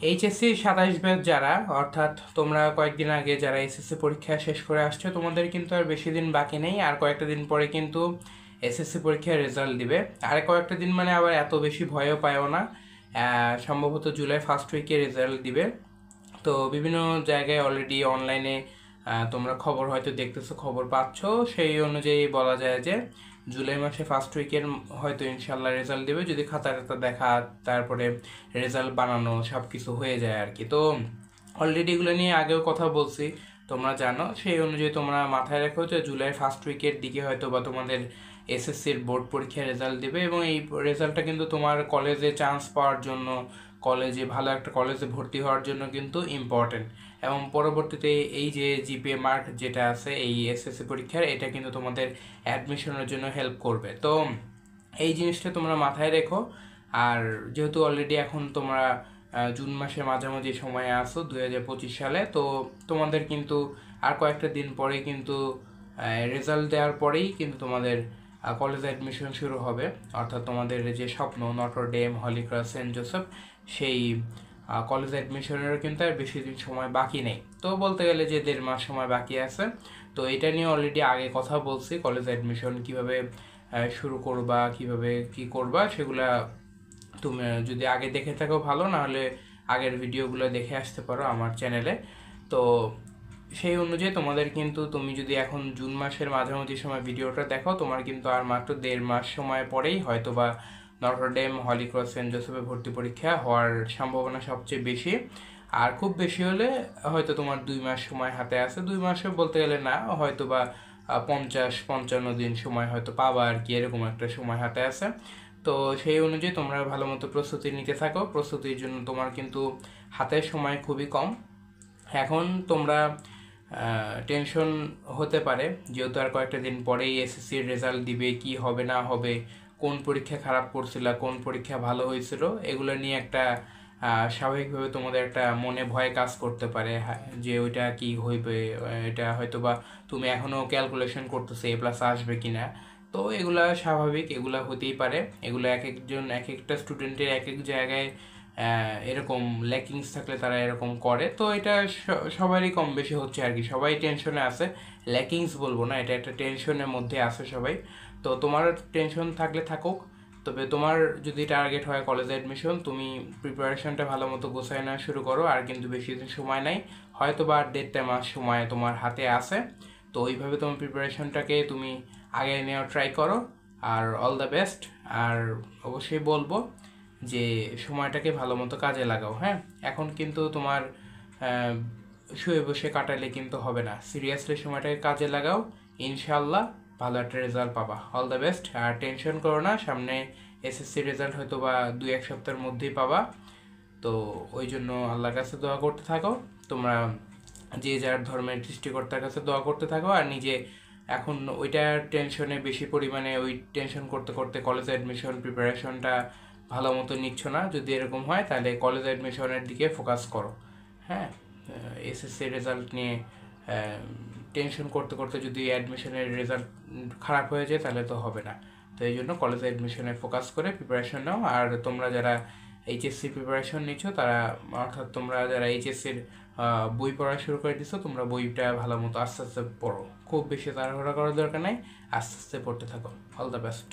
HSC 27 batch যারা, অর্থাৎ তোমরা কয়েকদিন আগে যারা এসএসসি পরীক্ষা শেষ করে আসছো, তোমাদের কিন্তু আর বেশি দিন বাকি নেই। আর কয়েকটা দিন পরে কিন্তু এসএসসি পরীক্ষার রেজাল্ট দিবে। আর কয়েকটা দিন মানে আবার এত বেশি ভয়ও পায়ও না। সম্ভবত জুলাই ফার্স্ট উইকে রেজাল্ট দিবে। তো বিভিন্ন জায়গায় অলরেডি অনলাইনে তোমরা খবর হয়তো দেখতেছো, খবর পাচ্ছ। সেই অনুযায়ী বলা যায় যে জুলাই মাসে ফার্স্ট উইকের হয়তো ইনশাল্লাহ রেজাল্ট দেবে, যদি খাতা টাতা দেখা, তারপরে রেজাল্ট বানানো সব কিছু হয়ে যায় আর কি। তো অলরেডি এগুলো নিয়ে আগেও কথা বলছি, তোমরা জানো। সেই অনুযায়ী তোমরা মাথায় রাখো যে জুলাই ফার্স্ট উইকের দিকে হয়তো বা তোমাদের এসএসসির বোর্ড পরীক্ষার রেজাল্ট দেবে, এবং এই রেজাল্টটা কিন্তু তোমার কলেজে চান্স পাওয়ার জন্য, কলেজে ভালো একটা কলেজে ভর্তি হওয়ার জন্য কিন্তু ইম্পর্টেন্ট। এবং পরবর্তীতে এই যে জিপিএ মার্ক যেটা আছে এই এসএসসি পরীক্ষার, এটা কিন্তু তোমাদের অ্যাডমিশনের জন্য হেল্প করবে। তো এই জিনিসটা তোমরা মাথায় রেখো। আর যেহেতু অলরেডি এখন তোমরা জুন মাসের মাঝামাঝি সময়ে আসো 2025 সালে, তো তোমাদের কিন্তু আর কয়েকটা দিন পরে কিন্তু রেজাল্ট দেওয়ার পরেই কিন্তু তোমাদের কলেজে অ্যাডমিশন শুরু হবে। অর্থাৎ তোমাদের যে স্বপ্ন Notre Dame, Holy Cross, Saint Joseph, সেই কলেজ অ্যাডমিশনেরও কিন্তু আর বেশি দিন সময় বাকি নেই। তো বলতে গেলে যে 1.5 মাস সময় বাকি আছে। তো এটা নিয়ে অলরেডি আগে কথা বলছি, কলেজ অ্যাডমিশন কিভাবে শুরু করবা, কিভাবে কি করবা, সেগুলা তুমি যদি আগে দেখে থাকো ভালো, না হলে আগের ভিডিওগুলো দেখে আসতে পারো আমার চ্যানেলে। তো সেই অনুযায়ী তোমাদের কিন্তু, তুমি যদি এখন জুন মাসের মাঝামাঝি সময় ভিডিওটা দেখো, তোমার কিন্তু আর মাত্র 1.5 মাস সময় পরেই হয়তো বা নটরডেম, হলি ক্রস, সেন্ট জোসেফে ভর্তি পরীক্ষা হওয়ার সম্ভাবনা সবচেয়ে বেশি। আর খুব বেশি হলে হয়তো তোমার 2 মাস সময় হাতে আছে। 2 মাসে বলতে গেলে না, হয়তো বা 50-55 দিন সময় হয়তো পাবা আর কি, এরকম একটা সময় হাতে আছে। তো সেই অনুযায়ী তোমরা ভালো মতো প্রস্তুতি নিতে থাকো। প্রস্তুতির জন্য তোমার কিন্তু হাতের সময় খুবই কম। এখন তোমরা টেনশন হতে পারে, যেহেতু আর কয়েকটা দিন পরেই এসএসসির রেজাল্ট দিবে, কি হবে না হবে, কোন পরীক্ষা খারাপ করছিল, কোন পরীক্ষা ভালো হয়েছিল, এগুলো নিয়ে একটা স্বাভাবিকভাবে তোমাদের একটা মনে ভয় কাজ করতে পারে। যে ওইটা কি হইবে, এটা হয়তো বা তুমি এখনো ক্যালকুলেশন করতেছো এ প্লাস আসবে কিনা। তো এগুলা স্বাভাবিক, এগুলা হতেই পারে। এগুলো এক একজন, এক একটা স্টুডেন্টের এক এক জায়গায় এরকম ল্যাকিংস থাকলে তারা এরকম করে। তো এটা সবারই কম বেশি হচ্ছে আর কি, সবাই টেনশনে আছে। ল্যাকিংস বলবো না, এটা একটা টেনশনের মধ্যে আছে সবাই। তো তোমার টেনশন থাকলে থাকুক, তবে তোমার যদি টার্গেট হয় কলেজে অ্যাডমিশন, তুমি প্রিপারেশনটা ভালো মতো গোছায় নেওয়া শুরু করো। আর কিন্তু বেশি দিন সময় নাই, হয়তো বা 1.5 মাস সময় তোমার হাতে আছে। তো ওইভাবে তোমার প্রিপারেশনটাকে তুমি আগে নেওয়ার ট্রাই করো। আর অল দ্য বেস্ট। আর অবশ্যই বলবো যে সময়টাকে ভালো মতো কাজে লাগাও। হ্যাঁ, এখন কিন্তু তোমার শুয়ে বসে কাটালে কিন্তু হবে না, সিরিয়াসলি সময়টাকে কাজে লাগাও। ইনশাল্লাহ ভালো একটা রেজাল্ট পাবা। All the best. আর টেনশন করো না, সামনে এসএসসি রেজাল্ট হয়তো বা 2-1 সপ্তাহের মধ্যেই পাবা। তো ওই জন্য আল্লাহর কাছে দোয়া করতে থাকো। তোমরা যে যার ধর্মের সৃষ্টিকর্তার কাছে দোয়া করতে থাকো। আর নিজে এখন ওইটার টেনশনে বেশি পরিমাণে ওই টেনশন করতে করতে কলেজ অ্যাডমিশন প্রিপারেশনটা ভালো মতো নিচ্ছ না। যদি এরকম হয় তাহলে কলেজ অ্যাডমিশনের দিকে ফোকাস করো। হ্যাঁ, এসএসসি রেজাল্ট নিয়ে টেনশন করতে করতে যদি অ্যাডমিশনের রেজাল্ট খারাপ হয়ে যায় তাহলে তো হবে না। তো এই জন্য কলেজ অ্যাডমিশনে ফোকাস করে প্রিপারেশন নাও। আর তোমরা যারা এইচএসসি প্রিপারেশন নিচ্ছ, তারা অর্থাৎ তোমরা যারা এইচএসসির বই পড়া শুরু করে দিছো, তোমরা বইটা ভালো মতো আস্তে আস্তে পড়ো। খুব বেশি তাড়াহুড়া করার দরকার নাই, আস্তে আস্তে পড়তে থাকো। All the best.